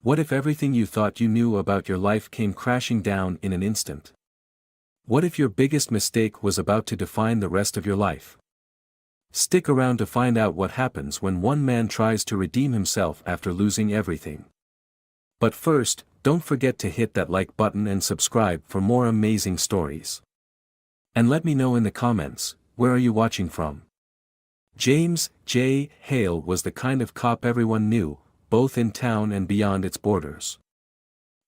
What if everything you thought you knew about your life came crashing down in an instant? What if your biggest mistake was about to define the rest of your life? Stick around to find out what happens when one man tries to redeem himself after losing everything. But first, don't forget to hit that like button and subscribe for more amazing stories. And let me know in the comments, where are you watching from? James J. Hale was the kind of cop everyone knew, both in town and beyond its borders.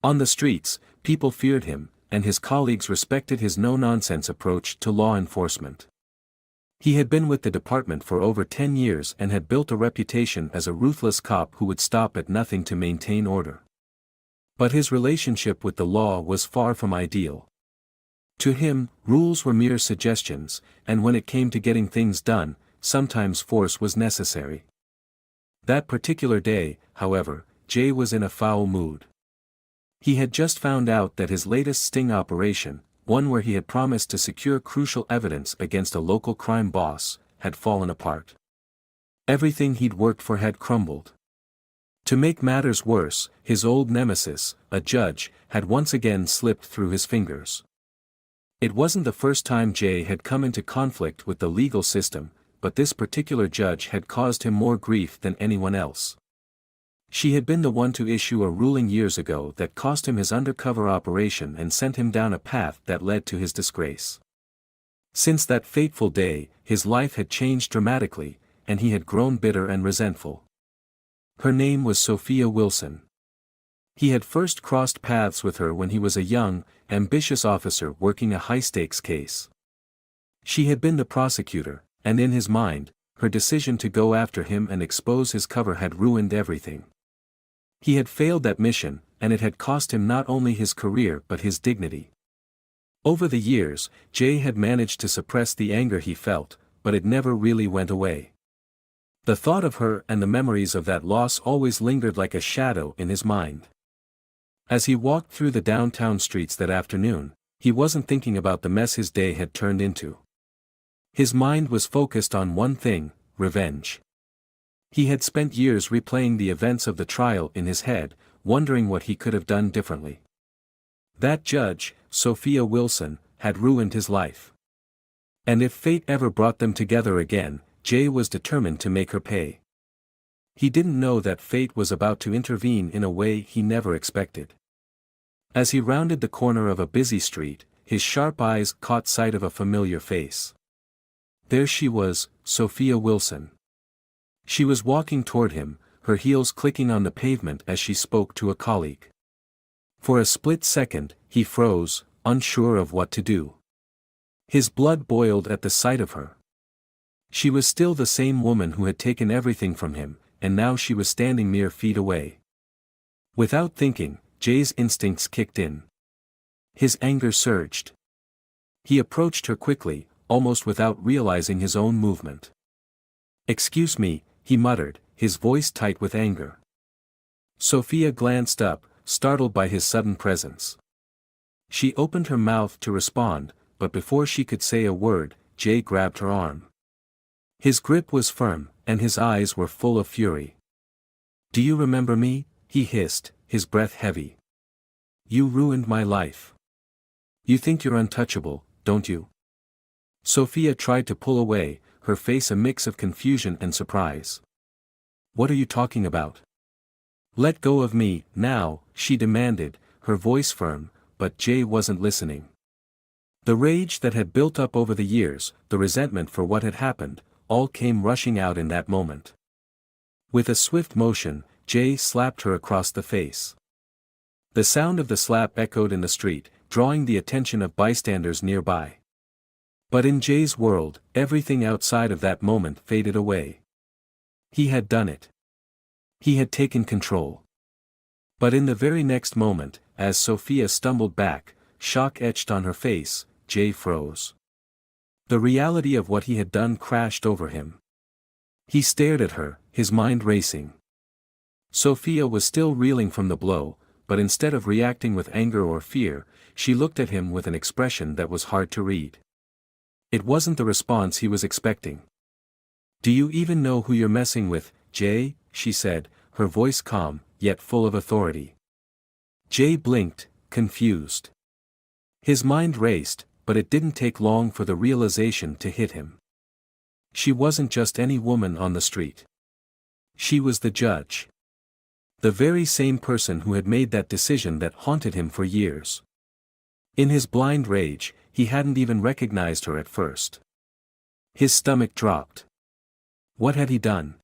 On the streets, people feared him, and his colleagues respected his no-nonsense approach to law enforcement. He had been with the department for over 10 years and had built a reputation as a ruthless cop who would stop at nothing to maintain order. But his relationship with the law was far from ideal. To him, rules were mere suggestions, and when it came to getting things done, sometimes force was necessary. That particular day, however, Jay was in a foul mood. He had just found out that his latest sting operation, one where he had promised to secure crucial evidence against a local crime boss, had fallen apart. Everything he'd worked for had crumbled. To make matters worse, his old nemesis, a judge, had once again slipped through his fingers. It wasn't the first time Jay had come into conflict with the legal system, but this particular judge had caused him more grief than anyone else. She had been the one to issue a ruling years ago that cost him his undercover operation and sent him down a path that led to his disgrace. Since that fateful day, his life had changed dramatically, and he had grown bitter and resentful. Her name was Sophia Wilson. He had first crossed paths with her when he was a young, ambitious officer working a high-stakes case. She had been the prosecutor, and in his mind, her decision to go after him and expose his cover had ruined everything. He had failed that mission, and it had cost him not only his career but his dignity. Over the years, Jay had managed to suppress the anger he felt, but it never really went away. The thought of her and the memories of that loss always lingered like a shadow in his mind. As he walked through the downtown streets that afternoon, he wasn't thinking about the mess his day had turned into. His mind was focused on one thing: revenge. He had spent years replaying the events of the trial in his head, wondering what he could have done differently. That judge, Sophia Wilson, had ruined his life. And if fate ever brought them together again, Jay was determined to make her pay. He didn't know that fate was about to intervene in a way he never expected. As he rounded the corner of a busy street, his sharp eyes caught sight of a familiar face. There she was, Sophia Wilson. She was walking toward him, her heels clicking on the pavement as she spoke to a colleague. For a split second, he froze, unsure of what to do. His blood boiled at the sight of her. She was still the same woman who had taken everything from him, and now she was standing mere feet away. Without thinking, Jay's instincts kicked in. His anger surged. He approached her quickly, almost without realizing his own movement. "Excuse me," he muttered, his voice tight with anger. Sophia glanced up, startled by his sudden presence. She opened her mouth to respond, but before she could say a word, Jay grabbed her arm. His grip was firm, and his eyes were full of fury. "Do you remember me?" he hissed, his breath heavy. "You ruined my life. You think you're untouchable, don't you?" Sophia tried to pull away, her face a mix of confusion and surprise. "What are you talking about? Let go of me, now," she demanded, her voice firm, but Jay wasn't listening. The rage that had built up over the years, the resentment for what had happened, all came rushing out in that moment. With a swift motion, Jay slapped her across the face. The sound of the slap echoed in the street, drawing the attention of bystanders nearby. But in Jay's world, everything outside of that moment faded away. He had done it. He had taken control. But in the very next moment, as Sophia stumbled back, shock etched on her face, Jay froze. The reality of what he had done crashed over him. He stared at her, his mind racing. Sophia was still reeling from the blow, but instead of reacting with anger or fear, she looked at him with an expression that was hard to read. It wasn't the response he was expecting. "Do you even know who you're messing with, Jay?" she said, her voice calm, yet full of authority. Jay blinked, confused. His mind raced, but it didn't take long for the realization to hit him. She wasn't just any woman on the street. She was the judge. The very same person who had made that decision that haunted him for years. In his blind rage, he hadn't even recognized her at first. His stomach dropped. What had he done?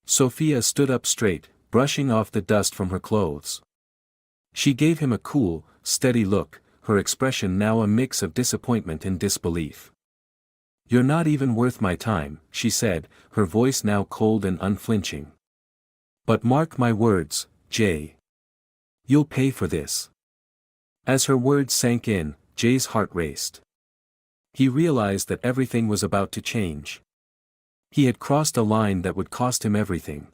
Sophia stood up straight, brushing off the dust from her clothes. She gave him a cool, steady look, her expression now a mix of disappointment and disbelief. "You're not even worth my time," she said, her voice now cold and unflinching. "But mark my words, Jay. You'll pay for this." As her words sank in, Jay's heart raced. He realized that everything was about to change. He had crossed a line that would cost him everything.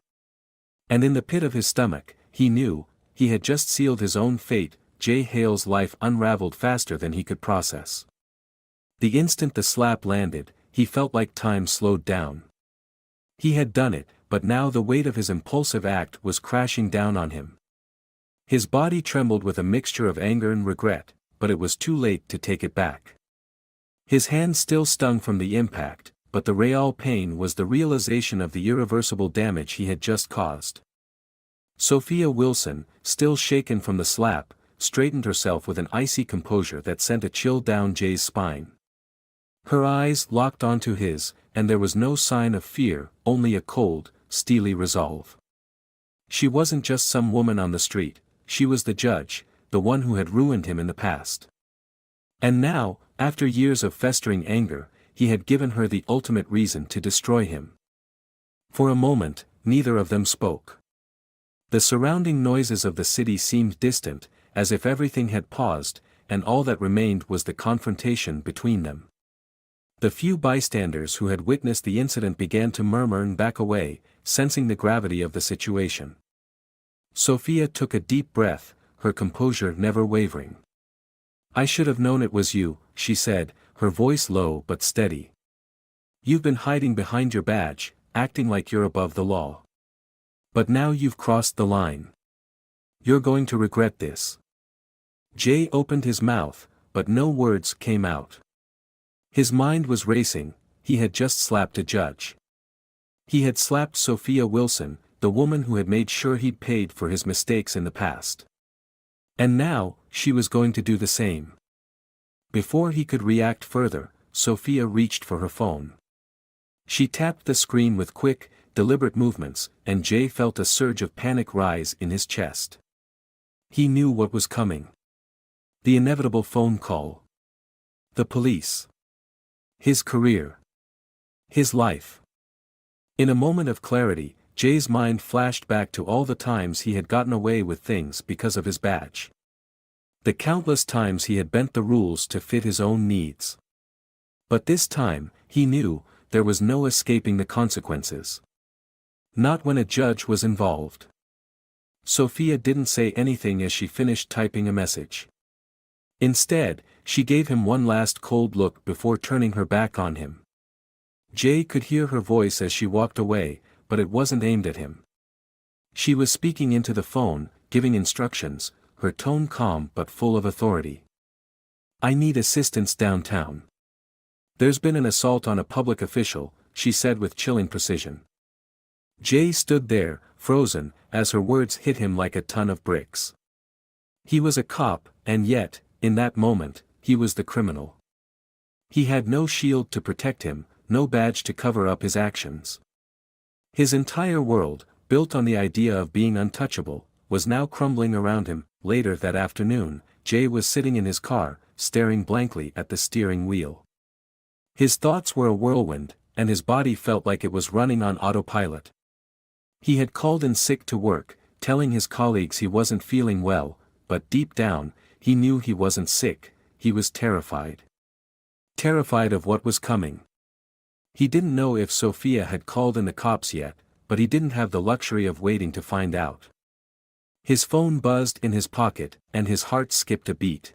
And in the pit of his stomach, he knew, he had just sealed his own fate. Jay Hale's life unraveled faster than he could process. The instant the slap landed, he felt like time slowed down. He had done it, but now the weight of his impulsive act was crashing down on him. His body trembled with a mixture of anger and regret, but it was too late to take it back. His hand still stung from the impact, but the real pain was the realization of the irreversible damage he had just caused. Sophia Wilson, still shaken from the slap, straightened herself with an icy composure that sent a chill down Jay's spine. Her eyes locked onto his, and there was no sign of fear, only a cold, steely resolve. She wasn't just some woman on the street, she was the judge, the one who had ruined him in the past. And now, after years of festering anger, he had given her the ultimate reason to destroy him. For a moment, neither of them spoke. The surrounding noises of the city seemed distant, as if everything had paused, and all that remained was the confrontation between them. The few bystanders who had witnessed the incident began to murmur and back away, sensing the gravity of the situation. Sophia took a deep breath, her composure never wavering. "I should have known it was you," she said, her voice low but steady. "You've been hiding behind your badge, acting like you're above the law. But now you've crossed the line. You're going to regret this." Jay opened his mouth, but no words came out. His mind was racing. He had just slapped a judge. He had slapped Sophia Wilson, the woman who had made sure he'd paid for his mistakes in the past. And now, she was going to do the same. Before he could react further, Sophia reached for her phone. She tapped the screen with quick, deliberate movements, and Jay felt a surge of panic rise in his chest. He knew what was coming. The inevitable phone call. The police. His career. His life. In a moment of clarity, Jay's mind flashed back to all the times he had gotten away with things because of his badge. The countless times he had bent the rules to fit his own needs. But this time, he knew, there was no escaping the consequences. Not when a judge was involved. Sophia didn't say anything as she finished typing a message. Instead, she gave him one last cold look before turning her back on him. Jay could hear her voice as she walked away, but it wasn't aimed at him. She was speaking into the phone, giving instructions, her tone calm but full of authority. "I need assistance downtown. There's been an assault on a public official," she said with chilling precision. Jay stood there, frozen, as her words hit him like a ton of bricks. He was a cop, and yet, in that moment, he was the criminal. He had no shield to protect him, no badge to cover up his actions. His entire world, built on the idea of being untouchable, was now crumbling around him. Later that afternoon, Jay was sitting in his car, staring blankly at the steering wheel. His thoughts were a whirlwind, and his body felt like it was running on autopilot. He had called in sick to work, telling his colleagues he wasn't feeling well, but deep down, he knew he wasn't sick, he was terrified. Terrified of what was coming. He didn't know if Sophia had called in the cops yet, but he didn't have the luxury of waiting to find out. His phone buzzed in his pocket, and his heart skipped a beat.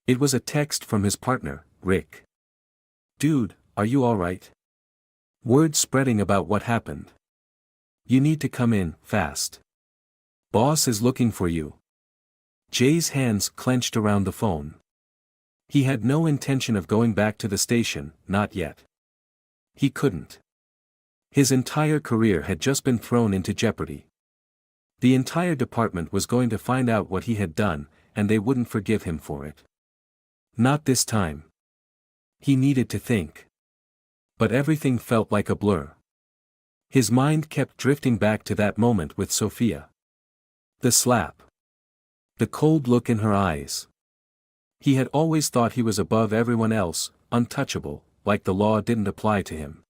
It was a text from his partner, Rick. "Dude, are you alright? Word spreading about what happened. You need to come in, fast. Boss is looking for you. Jay's hands clenched around the phone. He had no intention of going back to the station, not yet. He couldn't. His entire career had just been thrown into jeopardy. The entire department was going to find out what he had done, and they wouldn't forgive him for it. Not this time. He needed to think. But everything felt like a blur. His mind kept drifting back to that moment with Sophia. The slap. The cold look in her eyes. He had always thought he was above everyone else, untouchable, like the law didn't apply to him.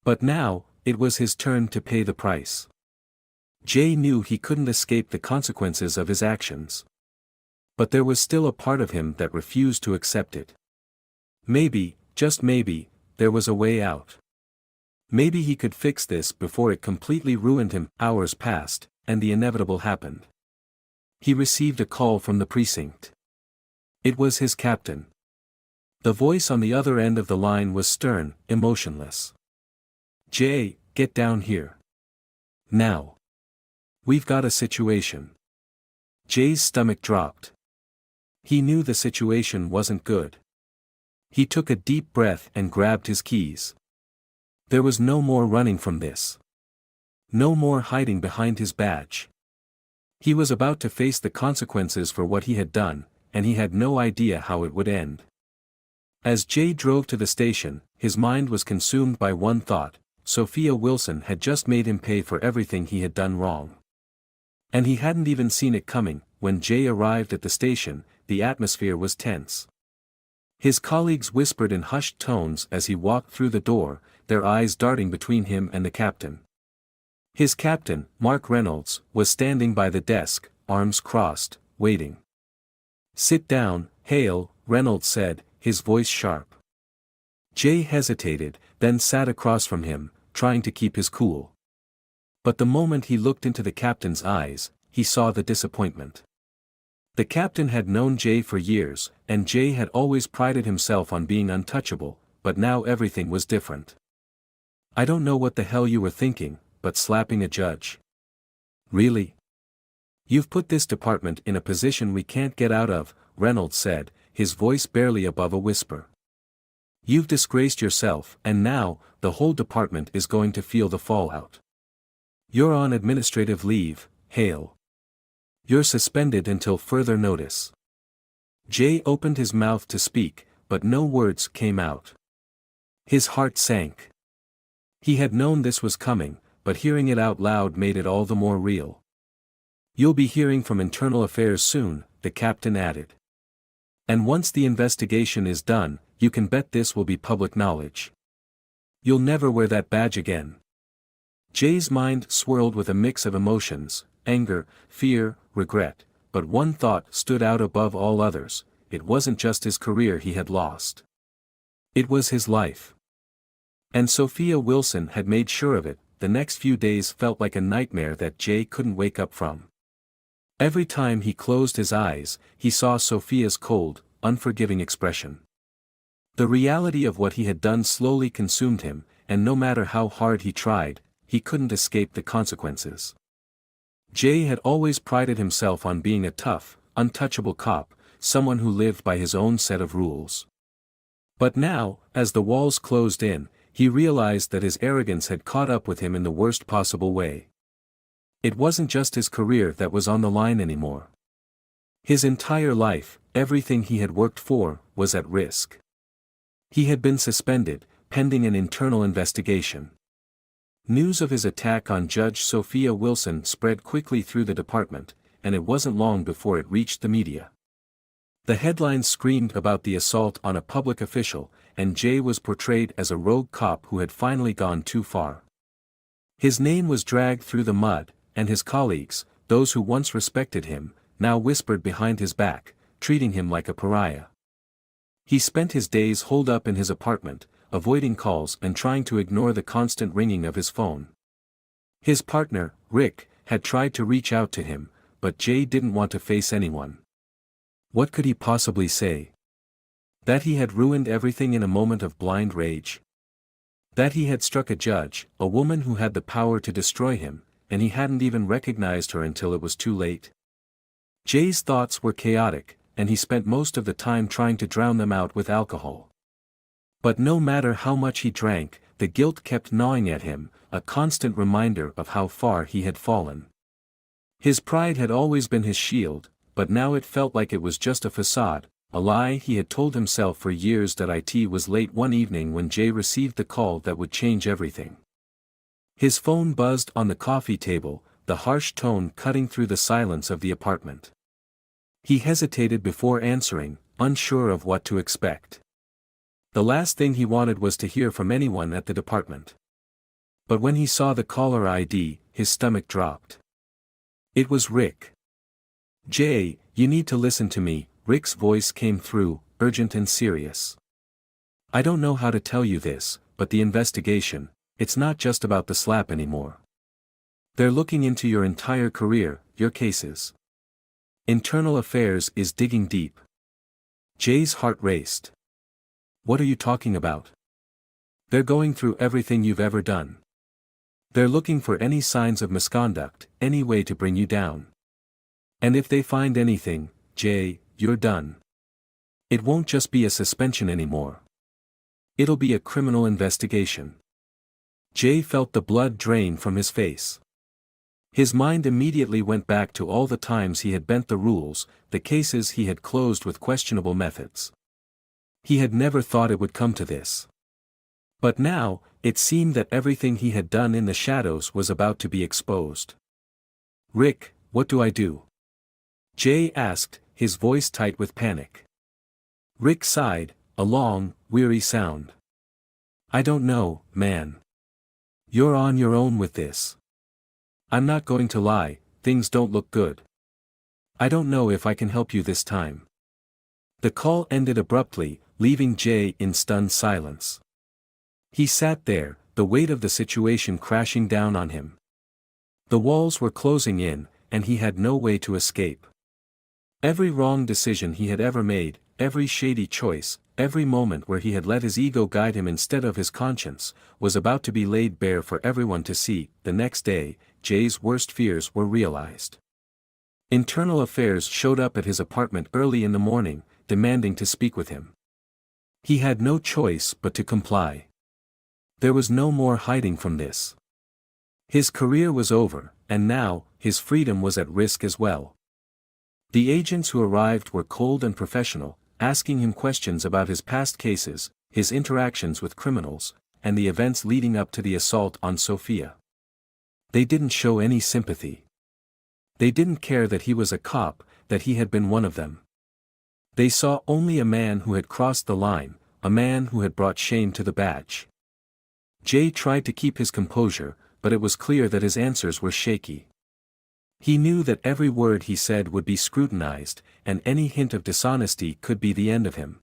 But now, it was his turn to pay the price. Jay knew he couldn't escape the consequences of his actions. But there was still a part of him that refused to accept it. Maybe, just maybe, there was a way out. Maybe he could fix this before it completely ruined him. Hours passed, and the inevitable happened. He received a call from the precinct. It was his captain. The voice on the other end of the line was stern, emotionless. "Jay, get down here. Now. We've got a situation." Jay's stomach dropped. He knew the situation wasn't good. He took a deep breath and grabbed his keys. There was no more running from this. No more hiding behind his badge. He was about to face the consequences for what he had done, and he had no idea how it would end. As Jay drove to the station, his mind was consumed by one thought: Sophia Wilson had just made him pay for everything he had done wrong. And he hadn't even seen it coming. When Jay arrived at the station, the atmosphere was tense. His colleagues whispered in hushed tones as he walked through the door, their eyes darting between him and the captain. His captain, Mark Reynolds, was standing by the desk, arms crossed, waiting. "Sit down, Hale," Reynolds said, his voice sharp. Jay hesitated, then sat across from him, trying to keep his cool. But the moment he looked into the captain's eyes, he saw the disappointment. The captain had known Jay for years, and Jay had always prided himself on being untouchable, but now everything was different. "I don't know what the hell you were thinking, but slapping a judge. Really? You've put this department in a position we can't get out of," Reynolds said, his voice barely above a whisper. "You've disgraced yourself, and now, the whole department is going to feel the fallout. You're on administrative leave, Hale. You're suspended until further notice." Jay opened his mouth to speak, but no words came out. His heart sank. He had known this was coming, but hearing it out loud made it all the more real. "You'll be hearing from Internal Affairs soon," the captain added. "And once the investigation is done, you can bet this will be public knowledge. You'll never wear that badge again." Jay's mind swirled with a mix of emotions: anger, fear, regret, but one thought stood out above all others: it wasn't just his career he had lost. It was his life. And Sophia Wilson had made sure of it. The next few days felt like a nightmare that Jay couldn't wake up from. Every time he closed his eyes, he saw Sophia's cold, unforgiving expression. The reality of what he had done slowly consumed him, and no matter how hard he tried, he couldn't escape the consequences. Jay had always prided himself on being a tough, untouchable cop, someone who lived by his own set of rules. But now, as the walls closed in, he realized that his arrogance had caught up with him in the worst possible way. It wasn't just his career that was on the line anymore. His entire life, everything he had worked for, was at risk. He had been suspended, pending an internal investigation. News of his attack on Judge Sophia Wilson spread quickly through the department, and it wasn't long before it reached the media. The headlines screamed about the assault on a public official, and Jay was portrayed as a rogue cop who had finally gone too far. His name was dragged through the mud, and his colleagues, those who once respected him, now whispered behind his back, treating him like a pariah. He spent his days holed up in his apartment, avoiding calls and trying to ignore the constant ringing of his phone. His partner, Rick, had tried to reach out to him, but Jay didn't want to face anyone. What could he possibly say? That he had ruined everything in a moment of blind rage? That he had struck a judge, a woman who had the power to destroy him, and he hadn't even recognized her until it was too late. Jay's thoughts were chaotic, and he spent most of the time trying to drown them out with alcohol. But no matter how much he drank, the guilt kept gnawing at him, a constant reminder of how far he had fallen. His pride had always been his shield, but now it felt like it was just a facade, a lie he had told himself for years. It was late one evening when Jay received the call that would change everything. His phone buzzed on the coffee table, the harsh tone cutting through the silence of the apartment. He hesitated before answering, unsure of what to expect. The last thing he wanted was to hear from anyone at the department. But when he saw the caller ID, his stomach dropped. It was Rick. "Jay, you need to listen to me," Rick's voice came through, urgent and serious. "I don't know how to tell you this, but the investigation, it's not just about the slap anymore. They're looking into your entire career, your cases. Internal Affairs is digging deep." Jay's heart raced. "What are you talking about?" "They're going through everything you've ever done. They're looking for any signs of misconduct, any way to bring you down. And if they find anything, Jay, you're done. It won't just be a suspension anymore. It'll be a criminal investigation." Jay felt the blood drain from his face. His mind immediately went back to all the times he had bent the rules, the cases he had closed with questionable methods. He had never thought it would come to this. But now, it seemed that everything he had done in the shadows was about to be exposed. "Rick, what do I do?" Jay asked, his voice tight with panic. Rick sighed, a long, weary sound. "I don't know, man. You're on your own with this. I'm not going to lie, things don't look good. I don't know if I can help you this time." The call ended abruptly, leaving Jay in stunned silence. He sat there, the weight of the situation crashing down on him. The walls were closing in, and he had no way to escape. Every wrong decision he had ever made, every shady choice, every moment where he had let his ego guide him instead of his conscience, was about to be laid bare for everyone to see. The next day, Jay's worst fears were realized. Internal Affairs showed up at his apartment early in the morning, demanding to speak with him. He had no choice but to comply. There was no more hiding from this. His career was over, and now, his freedom was at risk as well. The agents who arrived were cold and professional, asking him questions about his past cases, his interactions with criminals, and the events leading up to the assault on Sophia. They didn't show any sympathy. They didn't care that he was a cop, that he had been one of them. They saw only a man who had crossed the line, a man who had brought shame to the badge. Jay tried to keep his composure, but it was clear that his answers were shaky. He knew that every word he said would be scrutinized, and any hint of dishonesty could be the end of him.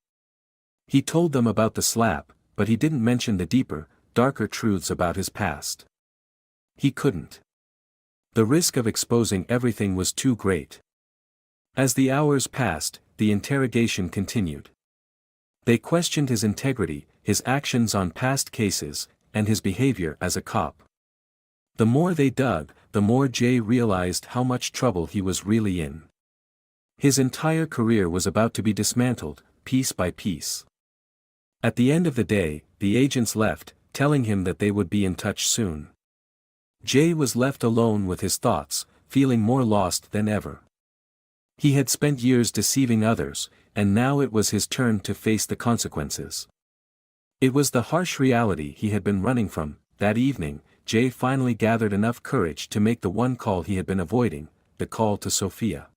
He told them about the slap, but he didn't mention the deeper, darker truths about his past. He couldn't. The risk of exposing everything was too great. As the hours passed, the interrogation continued. They questioned his integrity, his actions on past cases, and his behavior as a cop. The more they dug, the more Jay realized how much trouble he was really in. His entire career was about to be dismantled, piece by piece. At the end of the day, the agents left, telling him that they would be in touch soon. Jay was left alone with his thoughts, feeling more lost than ever. He had spent years deceiving others, and now it was his turn to face the consequences. It was the harsh reality he had been running from. That evening, Jay finally gathered enough courage to make the one call he had been avoiding, the call to Sophia.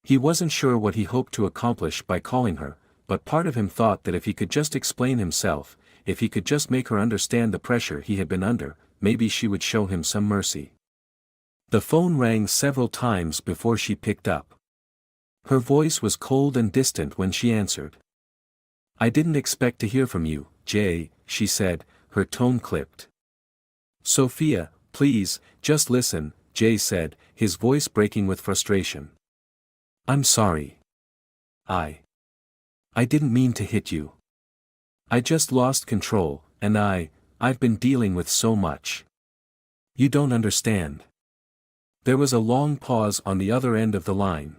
He wasn't sure what he hoped to accomplish by calling her, but part of him thought that if he could just explain himself, if he could just make her understand the pressure he had been under, maybe she would show him some mercy. The phone rang several times before she picked up. Her voice was cold and distant when she answered. "I didn't expect to hear from you, Jay," she said, her tone clipped. "Sophia, please, just listen," Jay said, his voice breaking with frustration. "I'm sorry. I didn't mean to hit you. I just lost control, and I've been dealing with so much. You don't understand." There was a long pause on the other end of the line.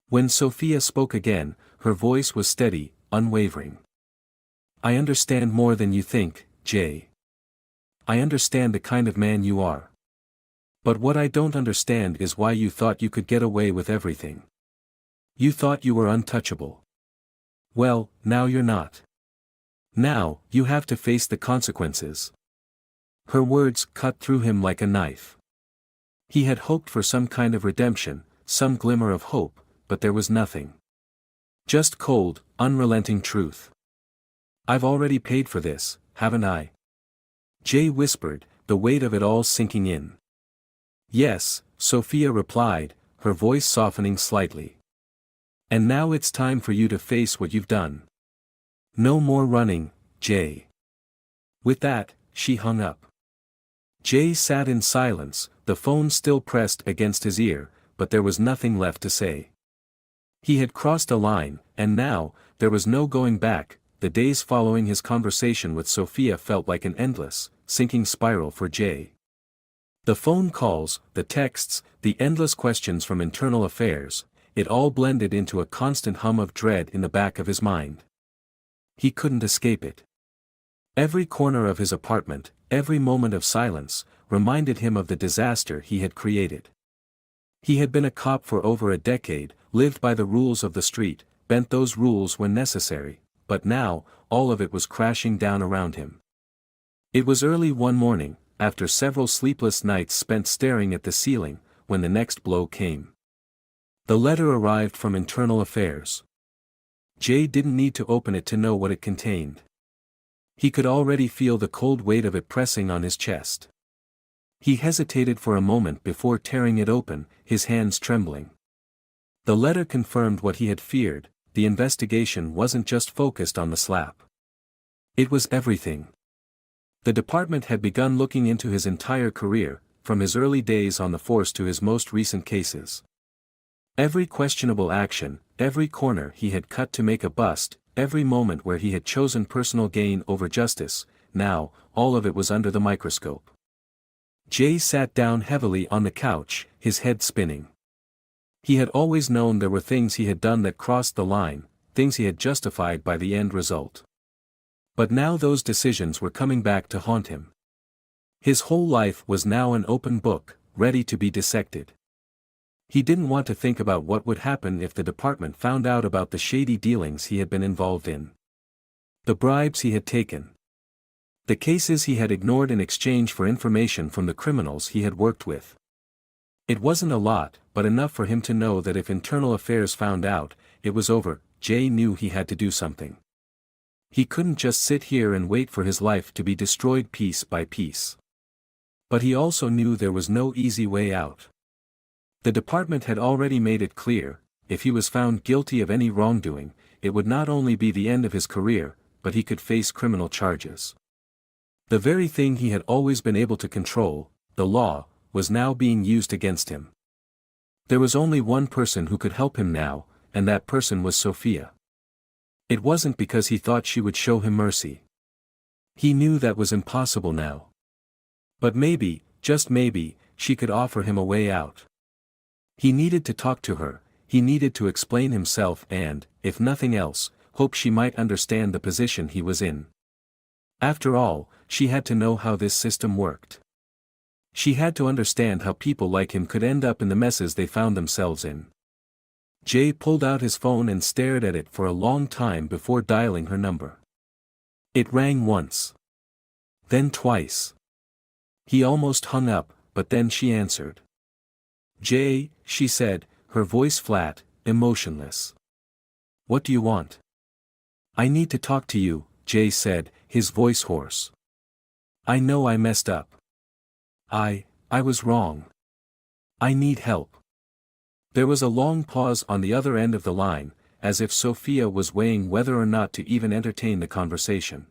When Sophia spoke again, her voice was steady, unwavering. I understand more than you think, Jay. I understand the kind of man you are. But what I don't understand is why you thought you could get away with everything. You thought you were untouchable. Well, now you're not. Now, you have to face the consequences. Her words cut through him like a knife. He had hoped for some kind of redemption, some glimmer of hope, but there was nothing. Just cold, unrelenting truth. I've already paid for this, haven't I? Jay whispered, the weight of it all sinking in. Yes, Sophia replied, her voice softening slightly. And now it's time for you to face what you've done. No more running, Jay. With that, she hung up. Jay sat in silence, the phone still pressed against his ear, but there was nothing left to say. He had crossed a line, and now, there was no going back. The days following his conversation with Sophia felt like an endless, sinking spiral for Jay. The phone calls, the texts, the endless questions from internal affairs, it all blended into a constant hum of dread in the back of his mind. He couldn't escape it. Every corner of his apartment, every moment of silence, reminded him of the disaster he had created. He had been a cop for over a decade, lived by the rules of the street, bent those rules when necessary, but now, all of it was crashing down around him. It was early one morning, after several sleepless nights spent staring at the ceiling, when the next blow came. The letter arrived from Internal Affairs. Jay didn't need to open it to know what it contained. He could already feel the cold weight of it pressing on his chest. He hesitated for a moment before tearing it open, his hands trembling. The letter confirmed what he had feared. The investigation wasn't just focused on the slap. It was everything. The department had begun looking into his entire career, from his early days on the force to his most recent cases. Every questionable action, every corner he had cut to make a bust, every moment where he had chosen personal gain over justice, now, all of it was under the microscope. Jay sat down heavily on the couch, his head spinning. He had always known there were things he had done that crossed the line, things he had justified by the end result. But now those decisions were coming back to haunt him. His whole life was now an open book, ready to be dissected. He didn't want to think about what would happen if the department found out about the shady dealings he had been involved in. The bribes he had taken. The cases he had ignored in exchange for information from the criminals he had worked with. It wasn't a lot, but enough for him to know that if Internal Affairs found out, it was over. Jay knew he had to do something. He couldn't just sit here and wait for his life to be destroyed piece by piece. But he also knew there was no easy way out. The department had already made it clear, if he was found guilty of any wrongdoing, it would not only be the end of his career, but he could face criminal charges. The very thing he had always been able to control, the law, was now being used against him. There was only one person who could help him now, and that person was Sophia. It wasn't because he thought she would show him mercy. He knew that was impossible now. But maybe, just maybe, she could offer him a way out. He needed to talk to her, he needed to explain himself and, if nothing else, hope she might understand the position he was in. After all, she had to know how this system worked. She had to understand how people like him could end up in the messes they found themselves in. Jay pulled out his phone and stared at it for a long time before dialing her number. It rang once. Then twice. He almost hung up, but then she answered. Jay, she said, her voice flat, emotionless. What do you want? I need to talk to you, Jay said, his voice hoarse. I know I messed up. I was wrong. I need help. There was a long pause on the other end of the line, as if Sophia was weighing whether or not to even entertain the conversation.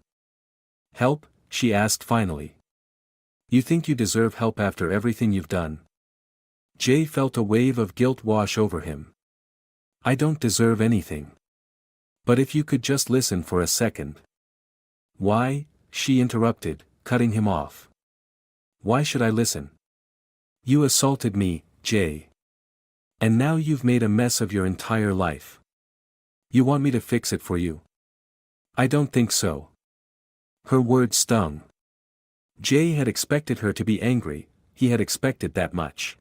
Help? She asked finally. You think you deserve help after everything you've done? Jay felt a wave of guilt wash over him. I don't deserve anything. But if you could just listen for a second. Why? She interrupted, cutting him off. Why should I listen? You assaulted me, Jay. And now you've made a mess of your entire life. You want me to fix it for you? I don't think so. Her words stung. Jay had expected her to be angry, he had expected that much.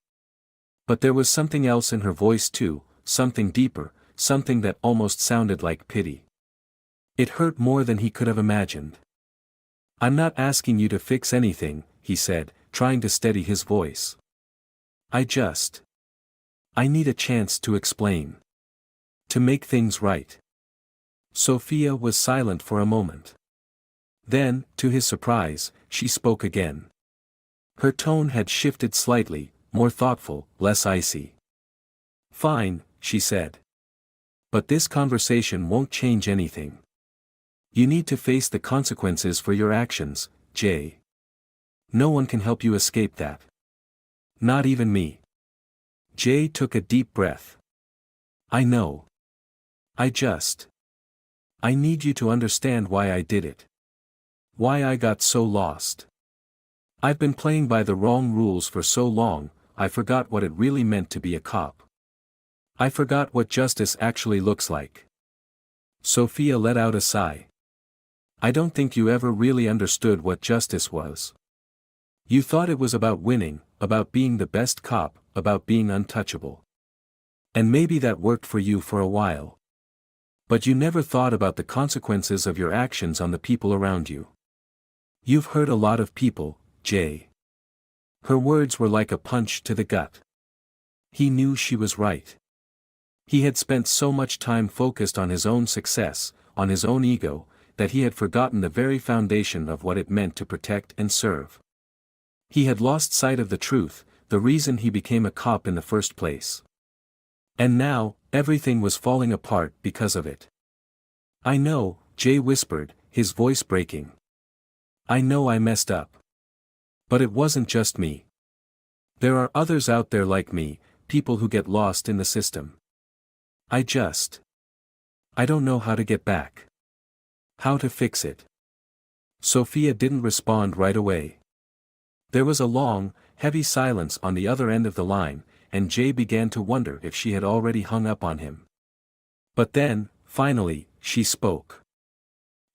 But there was something else in her voice too, something deeper, something that almost sounded like pity. It hurt more than he could have imagined. I'm not asking you to fix anything, he said, trying to steady his voice. I need a chance to explain. To make things right. Sophia was silent for a moment. Then, to his surprise, she spoke again. Her tone had shifted slightly, more thoughtful, less icy. Fine, she said. But this conversation won't change anything. You need to face the consequences for your actions, Jay. No one can help you escape that. Not even me. Jay took a deep breath. I know. I need you to understand why I did it. Why I got so lost. I've been playing by the wrong rules for so long, I forgot what it really meant to be a cop. I forgot what justice actually looks like. Sophia let out a sigh. I don't think you ever really understood what justice was. You thought it was about winning, about being the best cop, about being untouchable. And maybe that worked for you for a while. But you never thought about the consequences of your actions on the people around you. You've hurt a lot of people, Jay. Her words were like a punch to the gut. He knew she was right. He had spent so much time focused on his own success, on his own ego, that he had forgotten the very foundation of what it meant to protect and serve. He had lost sight of the truth, the reason he became a cop in the first place. And now, everything was falling apart because of it. I know, Jay whispered, his voice breaking. I know I messed up. But it wasn't just me. There are others out there like me, people who get lost in the system. I don't know how to get back. How to fix it. Sophia didn't respond right away. There was a long, heavy silence on the other end of the line, and Jay began to wonder if she had already hung up on him. But then, finally, she spoke.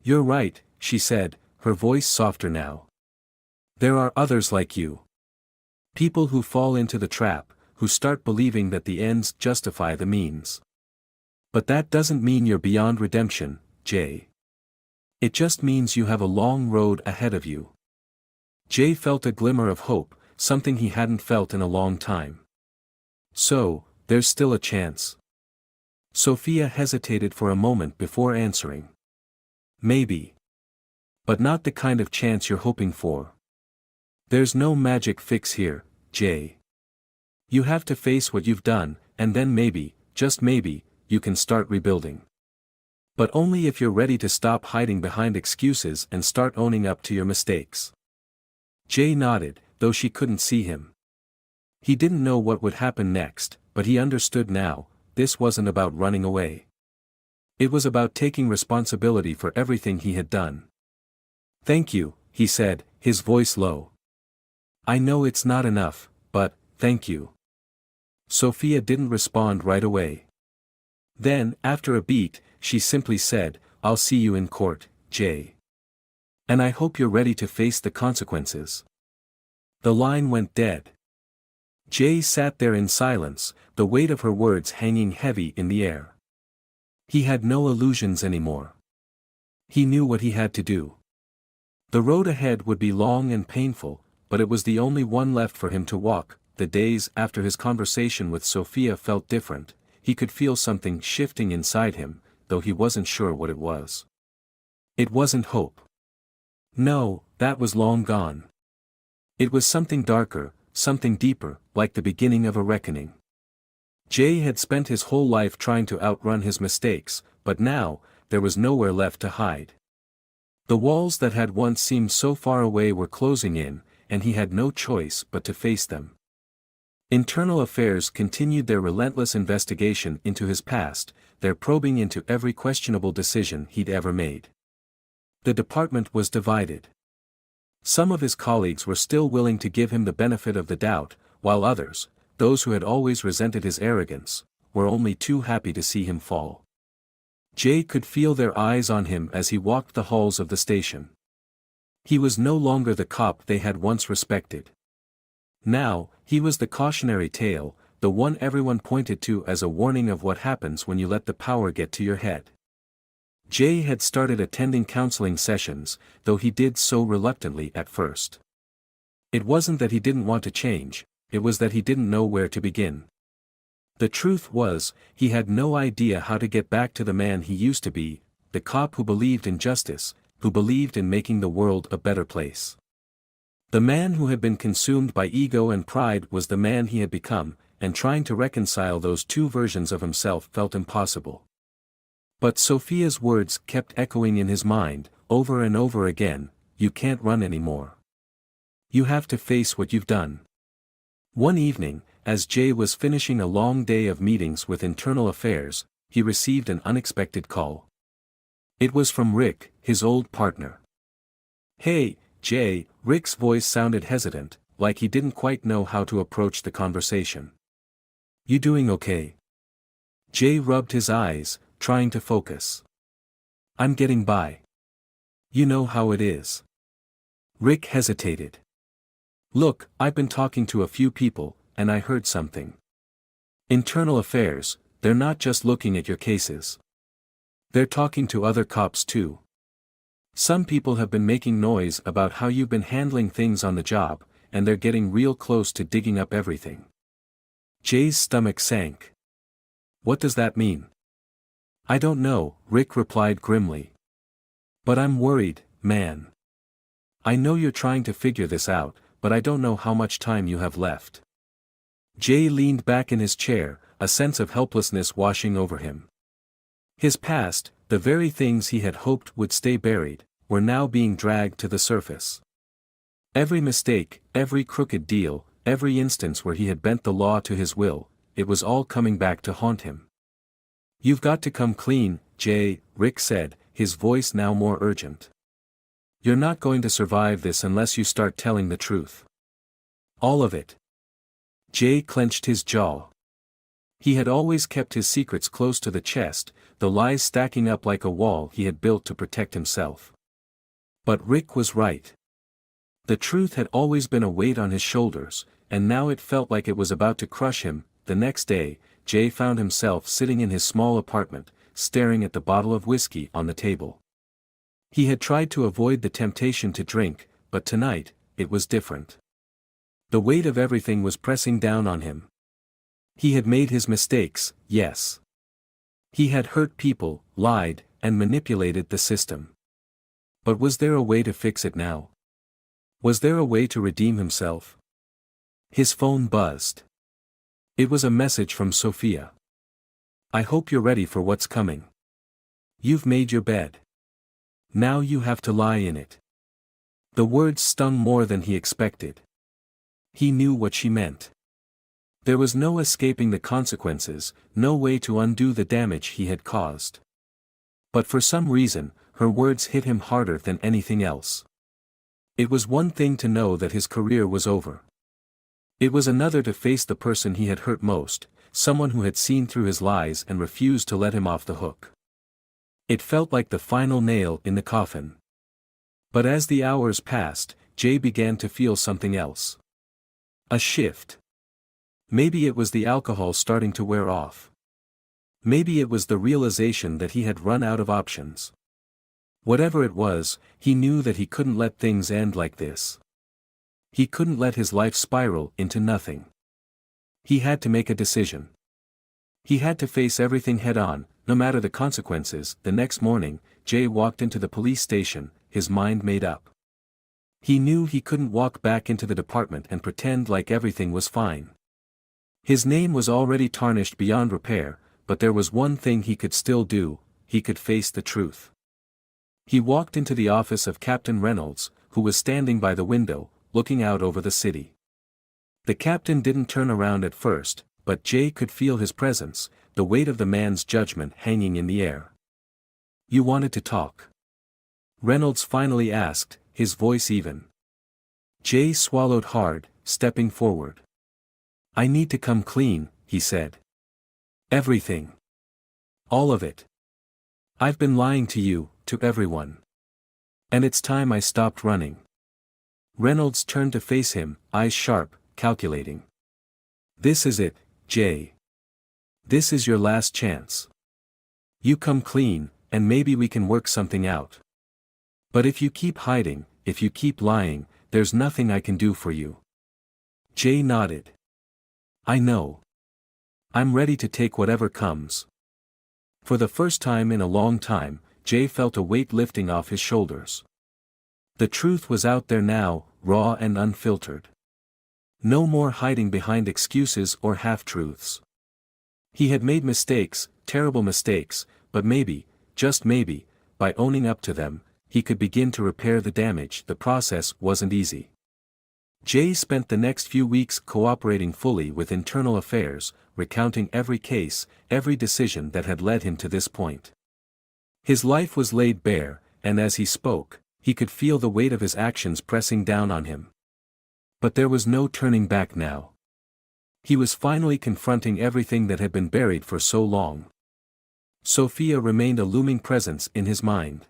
You're right, she said, her voice softer now. There are others like you. People who fall into the trap, who start believing that the ends justify the means. But that doesn't mean you're beyond redemption, Jay. It just means you have a long road ahead of you. Jay felt a glimmer of hope, something he hadn't felt in a long time. So, there's still a chance. Sophia hesitated for a moment before answering. Maybe. But not the kind of chance you're hoping for. There's no magic fix here, Jay. You have to face what you've done, and then maybe, just maybe, you can start rebuilding. But only if you're ready to stop hiding behind excuses and start owning up to your mistakes. Jay nodded, though she couldn't see him. He didn't know what would happen next, but he understood now, this wasn't about running away. It was about taking responsibility for everything he had done. Thank you, he said, his voice low. I know it's not enough, but, thank you. Sophia didn't respond right away. Then, after a beat, she simply said, I'll see you in court, Jay. And I hope you're ready to face the consequences. The line went dead. Jay sat there in silence, the weight of her words hanging heavy in the air. He had no illusions anymore. He knew what he had to do. The road ahead would be long and painful, but it was the only one left for him to walk. The days after his conversation with Sophia felt different. He could feel something shifting inside him, though he wasn't sure what it was. It wasn't hope. No, that was long gone. It was something darker, something deeper, like the beginning of a reckoning. Jay had spent his whole life trying to outrun his mistakes, but now, there was nowhere left to hide. The walls that had once seemed so far away were closing in, and he had no choice but to face them. Internal Affairs continued their relentless investigation into his past, their probing into every questionable decision he'd ever made. The department was divided. Some of his colleagues were still willing to give him the benefit of the doubt, while others, those who had always resented his arrogance, were only too happy to see him fall. Jay could feel their eyes on him as he walked the halls of the station. He was no longer the cop they had once respected. Now, he was the cautionary tale, the one everyone pointed to as a warning of what happens when you let the power get to your head. Jay had started attending counseling sessions, though he did so reluctantly at first. It wasn't that he didn't want to change, it was that he didn't know where to begin. The truth was, he had no idea how to get back to the man he used to be, the cop who believed in justice, who believed in making the world a better place. The man who had been consumed by ego and pride was the man he had become, and trying to reconcile those two versions of himself felt impossible. But Sophia's words kept echoing in his mind, over and over again, "You can't run anymore. You have to face what you've done." One evening, as Jay was finishing a long day of meetings with internal affairs, he received an unexpected call. It was from Rick, his old partner. "Hey, Jay," Rick's voice sounded hesitant, like he didn't quite know how to approach the conversation. "You doing okay?" Jay rubbed his eyes, trying to focus. "I'm getting by. You know how it is." Rick hesitated. "Look, I've been talking to a few people, and I heard something. Internal affairs, they're not just looking at your cases. They're talking to other cops too. Some people have been making noise about how you've been handling things on the job, and they're getting real close to digging up everything." Jay's stomach sank. "What does that mean?" "I don't know," Rick replied grimly. "But I'm worried, man. I know you're trying to figure this out, but I don't know how much time you have left." Jay leaned back in his chair, a sense of helplessness washing over him. His past, the very things he had hoped would stay buried, were now being dragged to the surface. Every mistake, every crooked deal, every instance where he had bent the law to his will, it was all coming back to haunt him. "You've got to come clean, Jay," Rick said, his voice now more urgent. "You're not going to survive this unless you start telling the truth. All of it." Jay clenched his jaw. He had always kept his secrets close to the chest, the lies stacking up like a wall he had built to protect himself. But Rick was right. The truth had always been a weight on his shoulders, and now it felt like it was about to crush him. The next day, Jay found himself sitting in his small apartment, staring at the bottle of whiskey on the table. He had tried to avoid the temptation to drink, but tonight, it was different. The weight of everything was pressing down on him. He had made his mistakes, yes. He had hurt people, lied, and manipulated the system. But was there a way to fix it now? Was there a way to redeem himself? His phone buzzed. It was a message from Sophia. "I hope you're ready for what's coming. You've made your bed. Now you have to lie in it." The words stung more than he expected. He knew what she meant. There was no escaping the consequences, no way to undo the damage he had caused. But for some reason, her words hit him harder than anything else. It was one thing to know that his career was over. It was another to face the person he had hurt most, someone who had seen through his lies and refused to let him off the hook. It felt like the final nail in the coffin. But as the hours passed, Jay began to feel something else. A shift. Maybe it was the alcohol starting to wear off. Maybe it was the realization that he had run out of options. Whatever it was, he knew that he couldn't let things end like this. He couldn't let his life spiral into nothing. He had to make a decision. He had to face everything head-on, no matter the consequences. The next morning, Jay walked into the police station, his mind made up. He knew he couldn't walk back into the department and pretend like everything was fine. His name was already tarnished beyond repair, but there was one thing he could still do: he could face the truth. He walked into the office of Captain Reynolds, who was standing by the window, looking out over the city. The captain didn't turn around at first, but Jay could feel his presence, the weight of the man's judgment hanging in the air. "You wanted to talk?" Reynolds finally asked, his voice even. Jay swallowed hard, stepping forward. I need to come clean, he said. Everything. All of it. I've been lying to you, to everyone. And it's time I stopped running. Reynolds turned to face him, eyes sharp, calculating. This is it, Jay. This is your last chance. You come clean, and maybe we can work something out. But if you keep hiding, if you keep lying, there's nothing I can do for you. Jay nodded. I know. I'm ready to take whatever comes. For the first time in a long time, Jay felt a weight lifting off his shoulders. The truth was out there now, raw and unfiltered. No more hiding behind excuses or half-truths. He had made mistakes, terrible mistakes, but maybe, just maybe, by owning up to them, he could begin to repair the damage. The process wasn't easy. Jay spent the next few weeks cooperating fully with internal affairs, recounting every case, every decision that had led him to this point. His life was laid bare, and as he spoke, he could feel the weight of his actions pressing down on him. But there was no turning back now. He was finally confronting everything that had been buried for so long. Sophia remained a looming presence in his mind.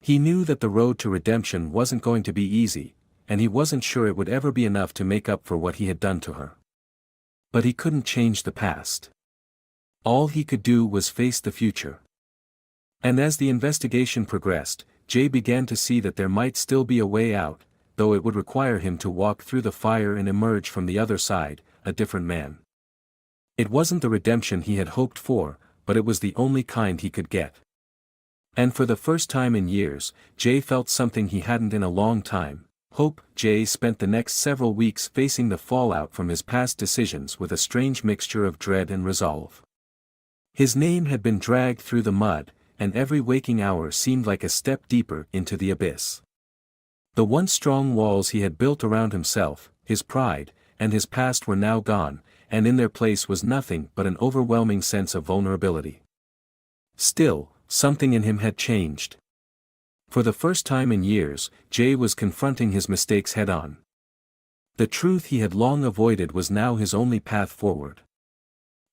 He knew that the road to redemption wasn't going to be easy, and he wasn't sure it would ever be enough to make up for what he had done to her. But he couldn't change the past. All he could do was face the future. And as the investigation progressed, Jay began to see that there might still be a way out, though it would require him to walk through the fire and emerge from the other side, a different man. It wasn't the redemption he had hoped for, but it was the only kind he could get. And for the first time in years, Jay felt something he hadn't in a long time. Hope. Jay spent the next several weeks facing the fallout from his past decisions with a strange mixture of dread and resolve. His name had been dragged through the mud, and every waking hour seemed like a step deeper into the abyss. The once strong walls he had built around himself, his pride, and his past were now gone, and in their place was nothing but an overwhelming sense of vulnerability. Still, something in him had changed. For the first time in years, Jay was confronting his mistakes head-on. The truth he had long avoided was now his only path forward.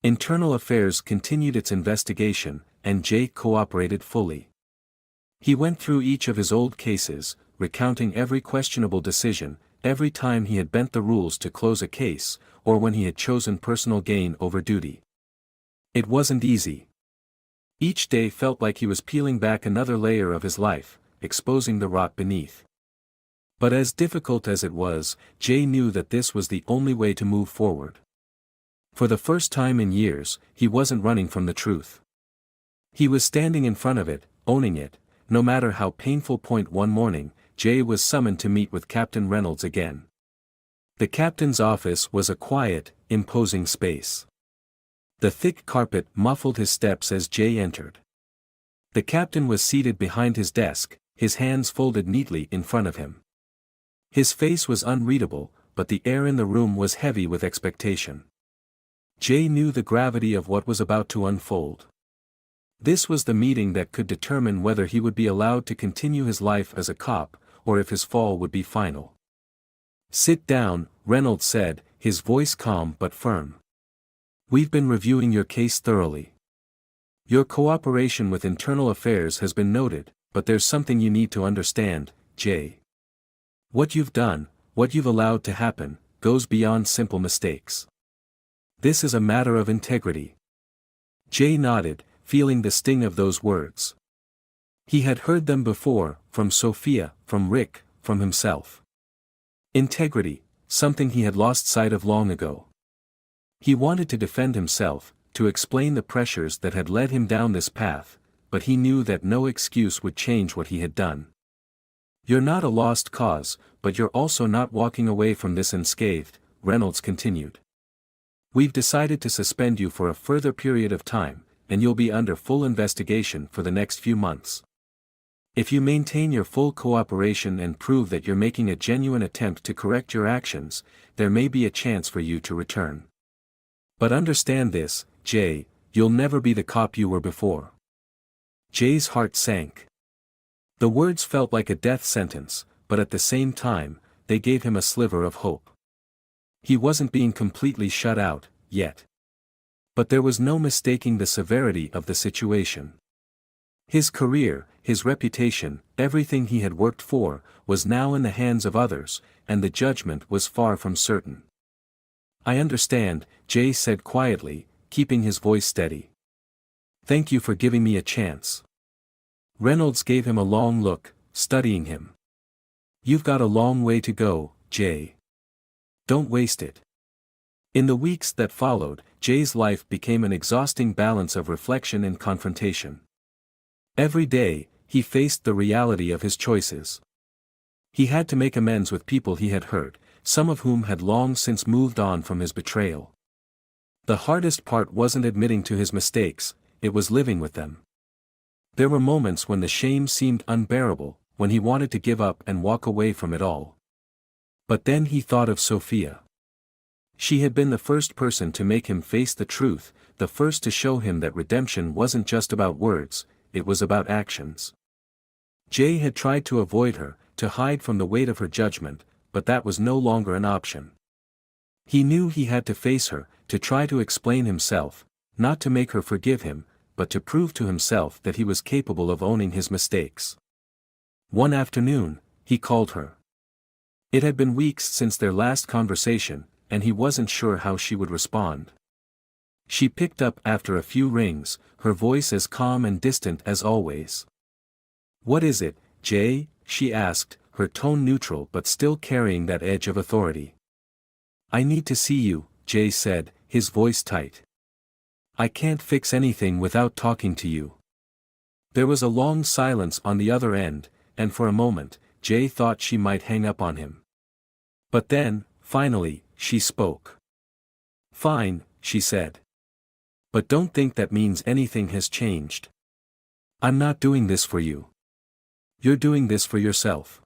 Internal Affairs continued its investigation, and Jay cooperated fully. He went through each of his old cases, recounting every questionable decision, every time he had bent the rules to close a case, or when he had chosen personal gain over duty. It wasn't easy. Each day felt like he was peeling back another layer of his life, exposing the rot beneath. But as difficult as it was, Jay knew that this was the only way to move forward. For the first time in years, he wasn't running from the truth. He was standing in front of it, owning it, no matter how painful. One morning, Jay was summoned to meet with Captain Reynolds again. The captain's office was a quiet, imposing space. The thick carpet muffled his steps as Jay entered. The captain was seated behind his desk, his hands folded neatly in front of him. His face was unreadable, but the air in the room was heavy with expectation. Jay knew the gravity of what was about to unfold. This was the meeting that could determine whether he would be allowed to continue his life as a cop, or if his fall would be final. "Sit down," Reynolds said, his voice calm but firm. "We've been reviewing your case thoroughly. Your cooperation with Internal Affairs has been noted, but there's something you need to understand, Jay. What you've done, what you've allowed to happen, goes beyond simple mistakes. This is a matter of integrity." Jay nodded, feeling the sting of those words. He had heard them before, from Sophia, from Rick, from himself. Integrity, something he had lost sight of long ago. He wanted to defend himself, to explain the pressures that had led him down this path, but he knew that no excuse would change what he had done. "You're not a lost cause, but you're also not walking away from this unscathed," Reynolds continued. "We've decided to suspend you for a further period of time, and you'll be under full investigation for the next few months. If you maintain your full cooperation and prove that you're making a genuine attempt to correct your actions, there may be a chance for you to return. But understand this, Jay, you'll never be the cop you were before." Jay's heart sank. The words felt like a death sentence, but at the same time, they gave him a sliver of hope. He wasn't being completely shut out, yet. But there was no mistaking the severity of the situation. His career, his reputation, everything he had worked for, was now in the hands of others, and the judgment was far from certain. "I understand," Jay said quietly, keeping his voice steady. "Thank you for giving me a chance." Reynolds gave him a long look, studying him. "You've got a long way to go, Jay. Don't waste it." In the weeks that followed, Jay's life became an exhausting balance of reflection and confrontation. Every day, he faced the reality of his choices. He had to make amends with people he had hurt, some of whom had long since moved on from his betrayal. The hardest part wasn't admitting to his mistakes, it was living with them. There were moments when the shame seemed unbearable, when he wanted to give up and walk away from it all. But then he thought of Sophia. She had been the first person to make him face the truth, the first to show him that redemption wasn't just about words, it was about actions. Jay had tried to avoid her, to hide from the weight of her judgment, but that was no longer an option. He knew he had to face her, to try to explain himself, not to make her forgive him, but to prove to himself that he was capable of owning his mistakes. One afternoon, he called her. It had been weeks since their last conversation, and he wasn't sure how she would respond. She picked up after a few rings, her voice as calm and distant as always. "What is it, Jay?" she asked, her tone neutral but still carrying that edge of authority. "I need to see you," Jay said, his voice tight. "I can't fix anything without talking to you." There was a long silence on the other end, and for a moment, Jay thought she might hang up on him. But then, finally, she spoke. "Fine," she said. "But don't think that means anything has changed. I'm not doing this for you. You're doing this for yourself."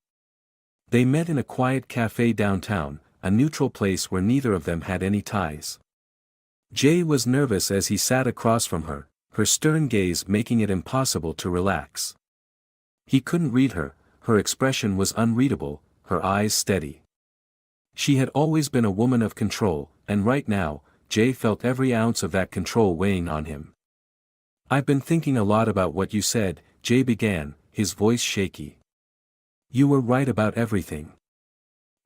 They met in a quiet cafe downtown, a neutral place where neither of them had any ties. Jay was nervous as he sat across from her, her stern gaze making it impossible to relax. He couldn't read her, her expression was unreadable, her eyes steady. She had always been a woman of control, and right now, Jay felt every ounce of that control weighing on him. "I've been thinking a lot about what you said," Jay began, his voice shaky. "You were right about everything.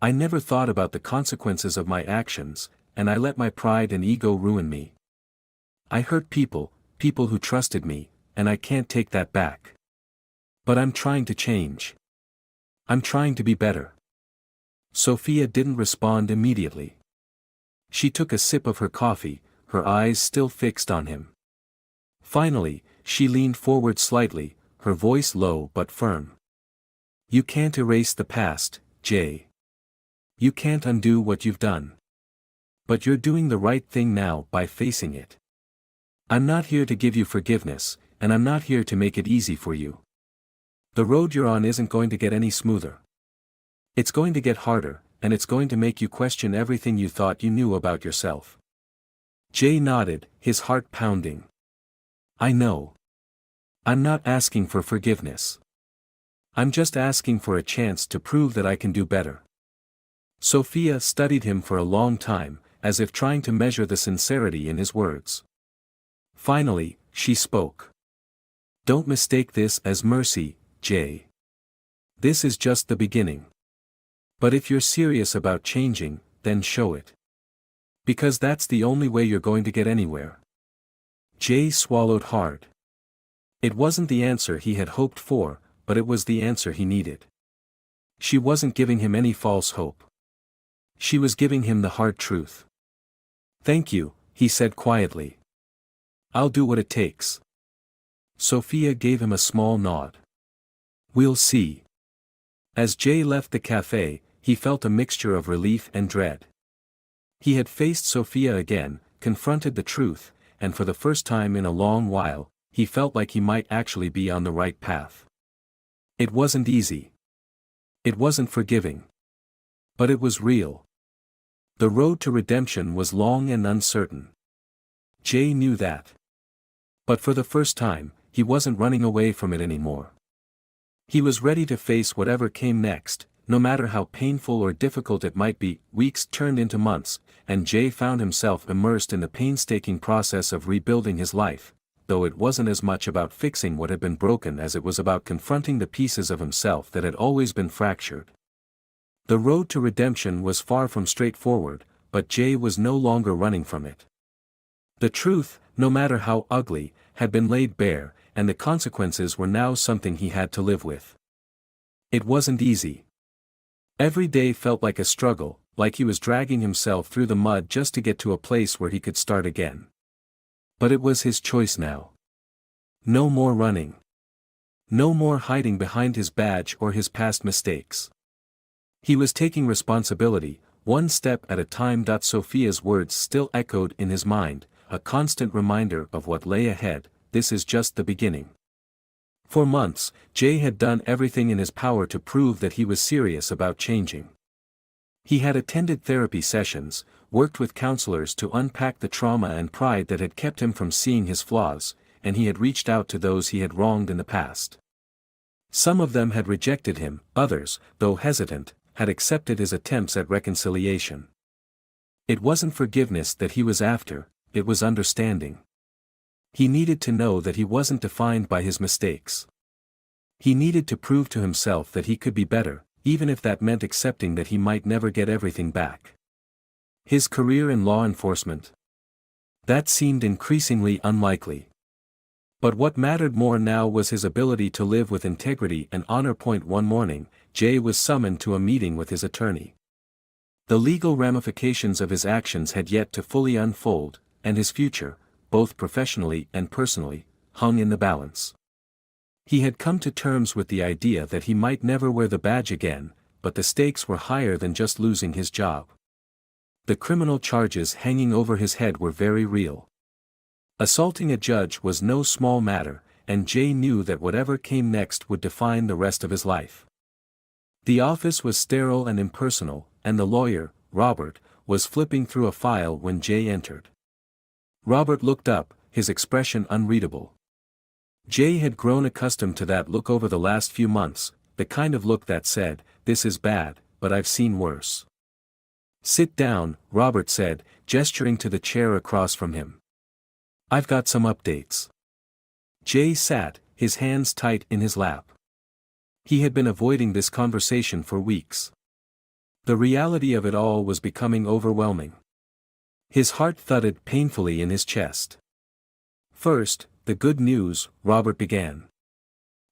I never thought about the consequences of my actions, and I let my pride and ego ruin me. I hurt people who trusted me, and I can't take that back. But I'm trying to change. I'm trying to be better." Sophia didn't respond immediately. She took a sip of her coffee, her eyes still fixed on him. Finally, she leaned forward slightly, her voice low but firm. "You can't erase the past, Jay. You can't undo what you've done. But you're doing the right thing now by facing it. I'm not here to give you forgiveness, and I'm not here to make it easy for you. The road you're on isn't going to get any smoother. It's going to get harder, and it's going to make you question everything you thought you knew about yourself." Jay nodded, his heart pounding. "I know. I'm not asking for forgiveness. I'm just asking for a chance to prove that I can do better." Sophia studied him for a long time, as if trying to measure the sincerity in his words. Finally, she spoke. "Don't mistake this as mercy, Jay. This is just the beginning. But if you're serious about changing, then show it. Because that's the only way you're going to get anywhere." Jay swallowed hard. It wasn't the answer he had hoped for, but it was the answer he needed. She wasn't giving him any false hope. She was giving him the hard truth. "Thank you," he said quietly. "I'll do what it takes." Sophia gave him a small nod. "We'll see." As Jay left the cafe, he felt a mixture of relief and dread. He had faced Sophia again, confronted the truth, and for the first time in a long while, he felt like he might actually be on the right path. It wasn't easy. It wasn't forgiving. But it was real. The road to redemption was long and uncertain. Jay knew that. But for the first time, he wasn't running away from it anymore. He was ready to face whatever came next, no matter how painful or difficult it might be. Weeks turned into months, and Jay found himself immersed in the painstaking process of rebuilding his life, though it wasn't as much about fixing what had been broken as it was about confronting the pieces of himself that had always been fractured. The road to redemption was far from straightforward, but Jay was no longer running from it. The truth, no matter how ugly, had been laid bare, and the consequences were now something he had to live with. It wasn't easy. Every day felt like a struggle, like he was dragging himself through the mud just to get to a place where he could start again. But it was his choice now. No more running. No more hiding behind his badge or his past mistakes. He was taking responsibility, one step at a time. Sophia's words still echoed in his mind, a constant reminder of what lay ahead. This is just the beginning. For months, Jay had done everything in his power to prove that he was serious about changing. He had attended therapy sessions, worked with counselors to unpack the trauma and pride that had kept him from seeing his flaws, and he had reached out to those he had wronged in the past. Some of them had rejected him, others, though hesitant, had accepted his attempts at reconciliation. It wasn't forgiveness that he was after, it was understanding. He needed to know that he wasn't defined by his mistakes. He needed to prove to himself that he could be better, even if that meant accepting that he might never get everything back. His career in law enforcement. That seemed increasingly unlikely. But what mattered more now was his ability to live with integrity and honor. One morning, Jay was summoned to a meeting with his attorney. The legal ramifications of his actions had yet to fully unfold, and his future, both professionally and personally, hung in the balance. He had come to terms with the idea that he might never wear the badge again, but the stakes were higher than just losing his job. The criminal charges hanging over his head were very real. Assaulting a judge was no small matter, and Jay knew that whatever came next would define the rest of his life. The office was sterile and impersonal, and the lawyer, Robert, was flipping through a file when Jay entered. Robert looked up, his expression unreadable. Jay had grown accustomed to that look over the last few months, the kind of look that said, "This is bad, but I've seen worse." "Sit down," Robert said, gesturing to the chair across from him. "I've got some updates." Jay sat, his hands tight in his lap. He had been avoiding this conversation for weeks. The reality of it all was becoming overwhelming. His heart thudded painfully in his chest. "First, the good news," Robert began.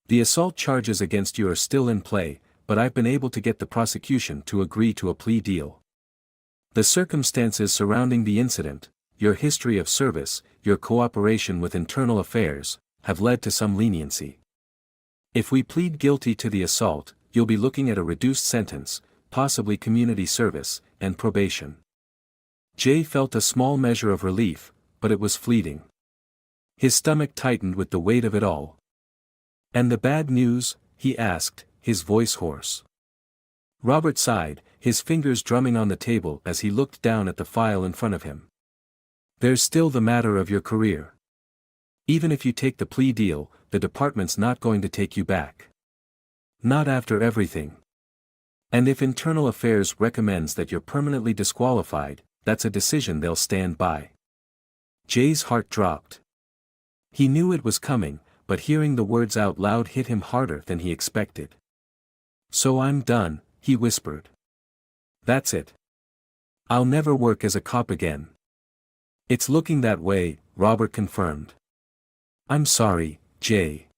"The assault charges against you are still in play, but I've been able to get the prosecution to agree to a plea deal. The circumstances surrounding the incident, your history of service, your cooperation with internal affairs, have led to some leniency. If we plead guilty to the assault, you'll be looking at a reduced sentence, possibly community service, and probation." Jay felt a small measure of relief, but it was fleeting. His stomach tightened with the weight of it all. "And the bad news?" he asked, his voice hoarse. Robert sighed, his fingers drumming on the table as he looked down at the file in front of him. "There's still the matter of your career. Even if you take the plea deal, the department's not going to take you back. Not after everything. And if Internal Affairs recommends that you're permanently disqualified, that's a decision they'll stand by." Jay's heart dropped. He knew it was coming, but hearing the words out loud hit him harder than he expected. "So I'm done," he whispered. "That's it. I'll never work as a cop again." "It's looking that way," Robert confirmed. "I'm sorry, Jay.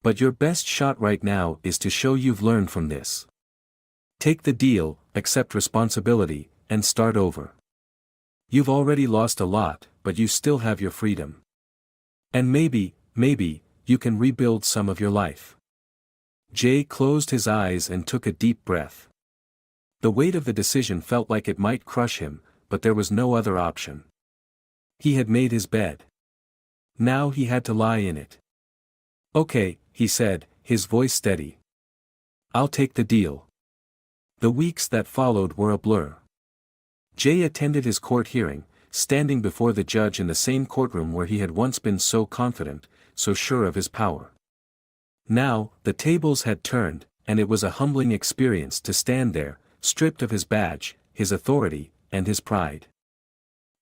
But your best shot right now is to show you've learned from this. Take the deal, accept responsibility, and start over. You've already lost a lot, but you still have your freedom. And maybe, you can rebuild some of your life." Jay closed his eyes and took a deep breath. The weight of the decision felt like it might crush him, but there was no other option. He had made his bed. Now he had to lie in it. "Okay," he said, his voice steady. "I'll take the deal." The weeks that followed were a blur. Jay attended his court hearing, standing before the judge in the same courtroom where he had once been so confident, so sure of his power. Now, the tables had turned, and it was a humbling experience to stand there, stripped of his badge, his authority, and his pride.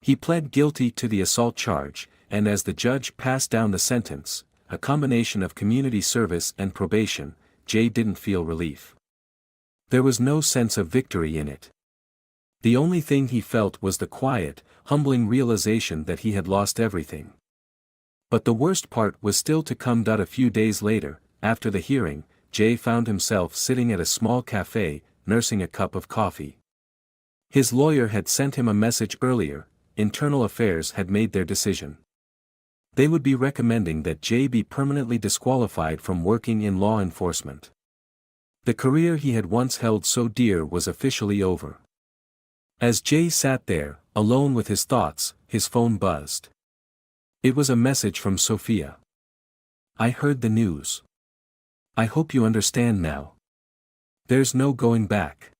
He pled guilty to the assault charge, and as the judge passed down the sentence, a combination of community service and probation, Jay didn't feel relief. There was no sense of victory in it. The only thing he felt was the quiet, humbling realization that he had lost everything. But the worst part was still to come. A few days later, after the hearing, Jay found himself sitting at a small cafe, nursing a cup of coffee. His lawyer had sent him a message earlier. Internal Affairs had made their decision. They would be recommending that Jay be permanently disqualified from working in law enforcement. The career he had once held so dear was officially over. As Jay sat there, alone with his thoughts, his phone buzzed. It was a message from Sophia. "I heard the news. I hope you understand now. There's no going back.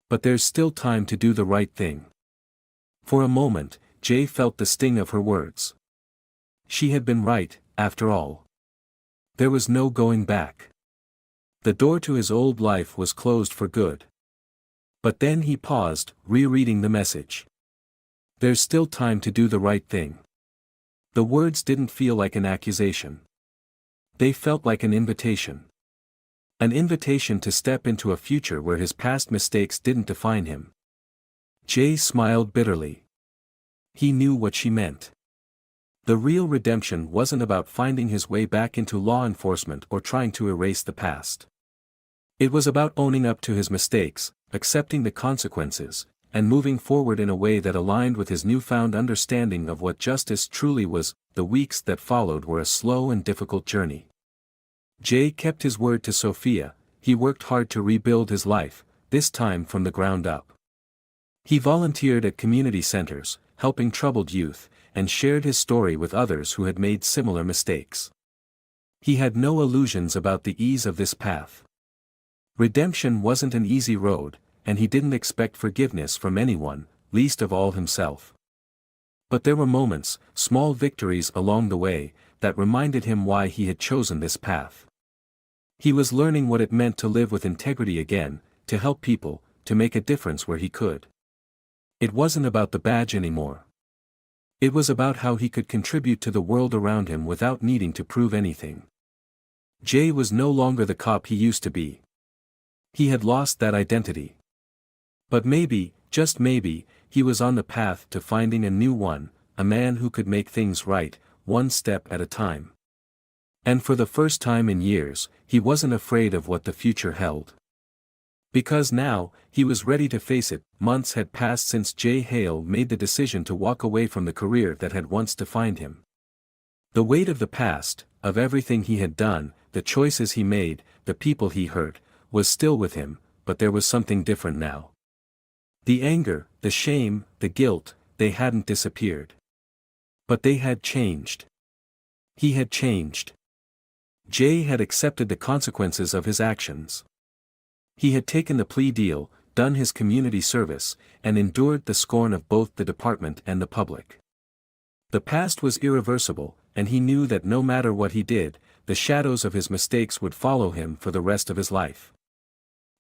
But there's still time to do the right thing." For a moment, Jay felt the sting of her words. She had been right, after all. There was no going back. The door to his old life was closed for good. But then he paused, rereading the message. There's still time to do the right thing. The words didn't feel like an accusation. They felt like an invitation. An invitation to step into a future where his past mistakes didn't define him. Jay smiled bitterly. He knew what she meant. The real redemption wasn't about finding his way back into law enforcement or trying to erase the past. It was about owning up to his mistakes, accepting the consequences, and moving forward in a way that aligned with his newfound understanding of what justice truly was. The weeks that followed were a slow and difficult journey. Jay kept his word to Sophia. He worked hard to rebuild his life, this time from the ground up. He volunteered at community centers, helping troubled youth, and shared his story with others who had made similar mistakes. He had no illusions about the ease of this path. Redemption wasn't an easy road, and he didn't expect forgiveness from anyone, least of all himself. But there were moments, small victories along the way, that reminded him why he had chosen this path. He was learning what it meant to live with integrity again, to help people, to make a difference where he could. It wasn't about the badge anymore. It was about how he could contribute to the world around him without needing to prove anything. Jay was no longer the cop he used to be. He had lost that identity. But maybe, just maybe, he was on the path to finding a new one, a man who could make things right, one step at a time. And for the first time in years, he wasn't afraid of what the future held. Because now, he was ready to face it. Months had passed since Jay Hale made the decision to walk away from the career that had once defined him. The weight of the past, of everything he had done, the choices he made, the people he hurt, was still with him, but there was something different now. The anger, the shame, the guilt, they hadn't disappeared. But they had changed. He had changed. Jay had accepted the consequences of his actions. He had taken the plea deal, done his community service, and endured the scorn of both the department and the public. The past was irreversible, and he knew that no matter what he did, the shadows of his mistakes would follow him for the rest of his life.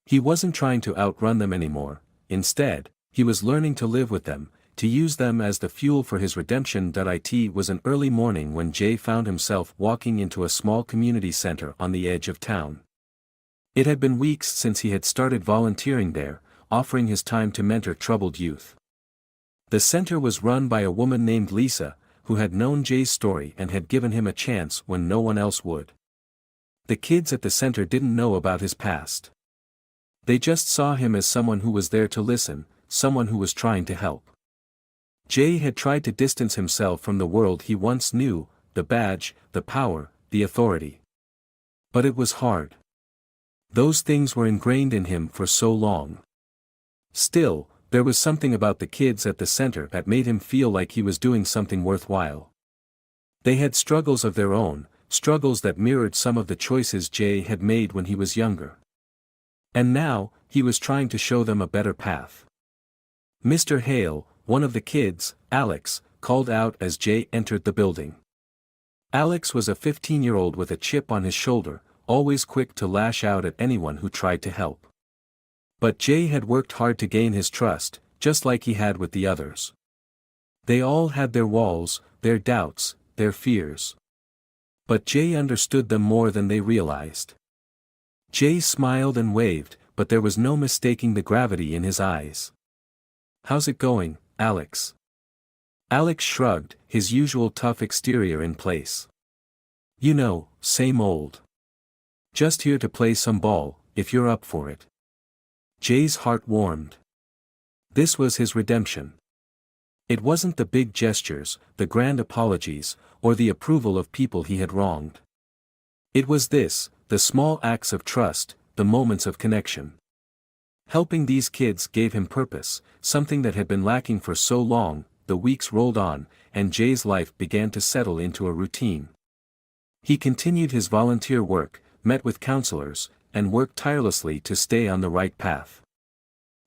He wasn't trying to outrun them anymore. Instead, he was learning to live with them, to use them as the fuel for his redemption. It was an early morning when Jay found himself walking into a small community center on the edge of town. It had been weeks since he had started volunteering there, offering his time to mentor troubled youth. The center was run by a woman named Lisa, who had known Jay's story and had given him a chance when no one else would. The kids at the center didn't know about his past. They just saw him as someone who was there to listen, someone who was trying to help. Jay had tried to distance himself from the world he once knew, the badge, the power, the authority. But it was hard. Those things were ingrained in him for so long. Still, there was something about the kids at the center that made him feel like he was doing something worthwhile. They had struggles of their own, struggles that mirrored some of the choices Jay had made when he was younger. And now, he was trying to show them a better path. Mr. Hale, one of the kids, Alex, called out as Jay entered the building. Alex was a 15-year-old with a chip on his shoulder, always quick to lash out at anyone who tried to help. But Jay had worked hard to gain his trust, just like he had with the others. They all had their walls, their doubts, their fears. But Jay understood them more than they realized. Jay smiled and waved, but there was no mistaking the gravity in his eyes. "How's it going, Alex?" Alex shrugged, his usual tough exterior in place. "You know, same old. Just here to play some ball, if you're up for it." Jay's heart warmed. This was his redemption. It wasn't the big gestures, the grand apologies, or the approval of people he had wronged. It was this, the small acts of trust, the moments of connection. Helping these kids gave him purpose, something that had been lacking for so long. The weeks rolled on, and Jay's life began to settle into a routine. He continued his volunteer work, met with counselors, and worked tirelessly to stay on the right path.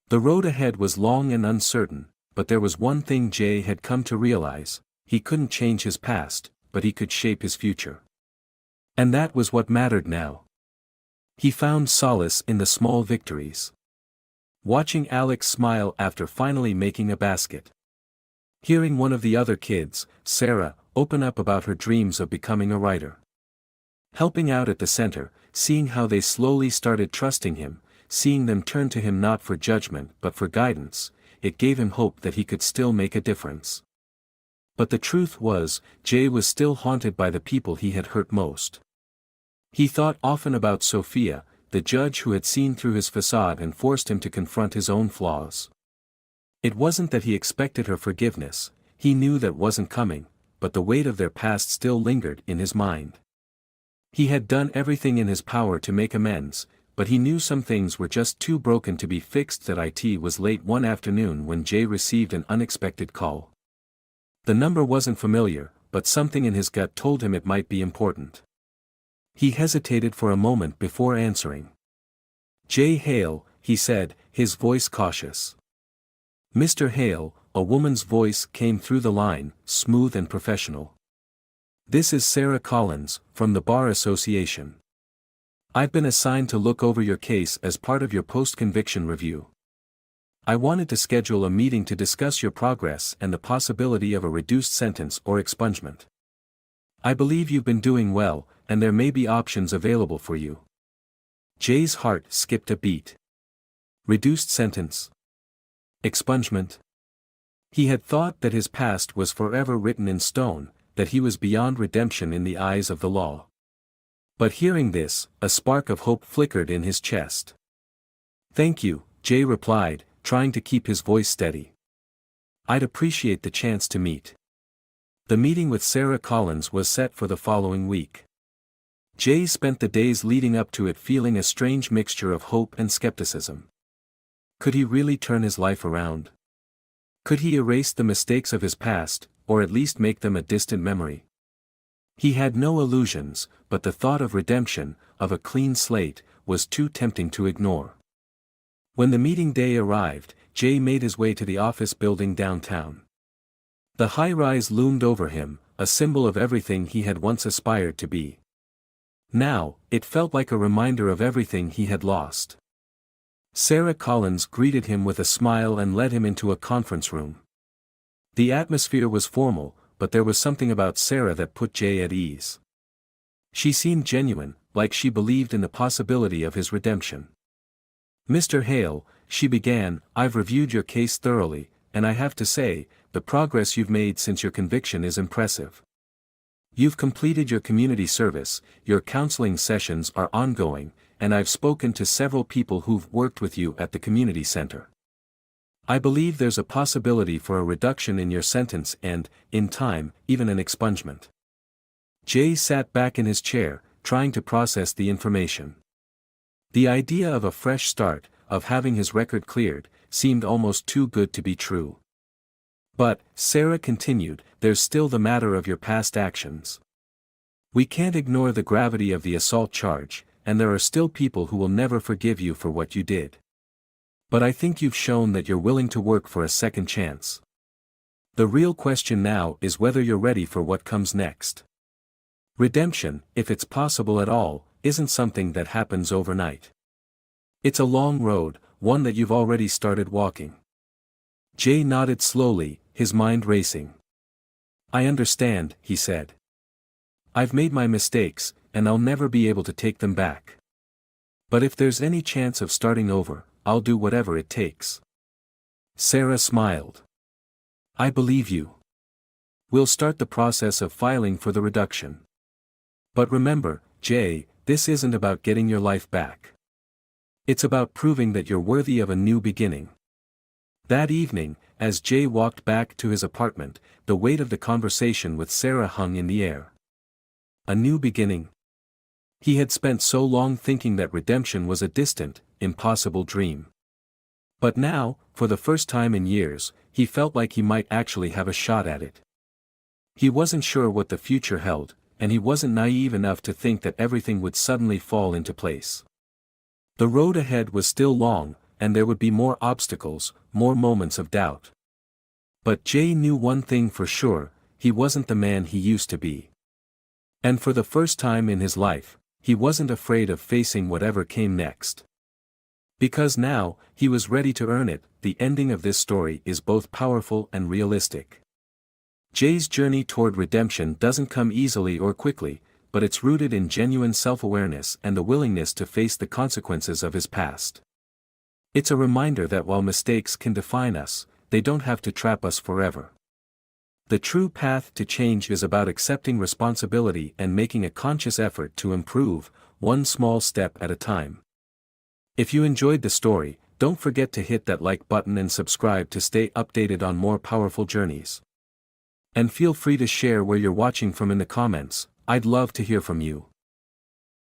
The road ahead was long and uncertain, but there was one thing Jay had come to realize: he couldn't change his past, but he could shape his future. And that was what mattered now. He found solace in the small victories. Watching Alex smile after finally making a basket. Hearing one of the other kids, Sarah, open up about her dreams of becoming a writer. Helping out at the center, seeing how they slowly started trusting him, seeing them turn to him not for judgment but for guidance, it gave him hope that he could still make a difference. But the truth was, Jay was still haunted by the people he had hurt most. He thought often about Sophia, the judge who had seen through his facade and forced him to confront his own flaws. It wasn't that he expected her forgiveness, he knew that wasn't coming, but the weight of their past still lingered in his mind. He had done everything in his power to make amends, but he knew some things were just too broken to be fixed. That it was late one afternoon when Jay received an unexpected call. The number wasn't familiar, but something in his gut told him it might be important. He hesitated for a moment before answering. "Jay Hale," he said, his voice cautious. "Mr. Hale," a woman's voice came through the line, smooth and professional. "This is Sarah Collins, from the Bar Association. I've been assigned to look over your case as part of your post-conviction review. I wanted to schedule a meeting to discuss your progress and the possibility of a reduced sentence or expungement. I believe you've been doing well, and there may be options available for you." Jay's heart skipped a beat. Reduced sentence? Expungement? He had thought that his past was forever written in stone, that he was beyond redemption in the eyes of the law. But hearing this, a spark of hope flickered in his chest. "Thank you," Jay replied, trying to keep his voice steady. "I'd appreciate the chance to meet." The meeting with Sarah Collins was set for the following week. Jay spent the days leading up to it feeling a strange mixture of hope and skepticism. Could he really turn his life around? Could he erase the mistakes of his past, or at least make them a distant memory? He had no illusions, but the thought of redemption, of a clean slate, was too tempting to ignore. When the meeting day arrived, Jay made his way to the office building downtown. The high-rise loomed over him, a symbol of everything he had once aspired to be. Now, it felt like a reminder of everything he had lost. Sarah Collins greeted him with a smile and led him into a conference room. The atmosphere was formal, but there was something about Sarah that put Jay at ease. She seemed genuine, like she believed in the possibility of his redemption. "Mr. Hale," she began, "I've reviewed your case thoroughly, and I have to say, the progress you've made since your conviction is impressive. You've completed your community service, your counseling sessions are ongoing, and I've spoken to several people who've worked with you at the community center. I believe there's a possibility for a reduction in your sentence and, in time, even an expungement." Jay sat back in his chair, trying to process the information. The idea of a fresh start, of having his record cleared, seemed almost too good to be true. "But," Sarah continued, "there's still the matter of your past actions. We can't ignore the gravity of the assault charge, and there are still people who will never forgive you for what you did. But I think you've shown that you're willing to work for a second chance. The real question now is whether you're ready for what comes next. Redemption, if it's possible at all, isn't something that happens overnight. It's a long road, one that you've already started walking. Jay nodded slowly, his mind racing. I understand, he said. I've made my mistakes, and I'll never be able to take them back. But if there's any chance of starting over, I'll do whatever it takes. Sarah smiled. I believe you. We'll start the process of filing for the reduction. But remember, Jay, this isn't about getting your life back. It's about proving that you're worthy of a new beginning. That evening, as Jay walked back to his apartment, the weight of the conversation with Sarah hung in the air. A new beginning. He had spent so long thinking that redemption was a distant, impossible dream. But now, for the first time in years, he felt like he might actually have a shot at it. He wasn't sure what the future held, and he wasn't naive enough to think that everything would suddenly fall into place. The road ahead was still long, and there would be more obstacles, more moments of doubt. But Jay knew one thing for sure, he wasn't the man he used to be. And for the first time in his life, he wasn't afraid of facing whatever came next. Because now, he was ready to earn it. The ending of this story is both powerful and realistic. Jay's journey toward redemption doesn't come easily or quickly, but it's rooted in genuine self-awareness and the willingness to face the consequences of his past. It's a reminder that while mistakes can define us, they don't have to trap us forever. The true path to change is about accepting responsibility and making a conscious effort to improve, one small step at a time. If you enjoyed the story, don't forget to hit that like button and subscribe to stay updated on more powerful journeys. And feel free to share where you're watching from in the comments. I'd love to hear from you.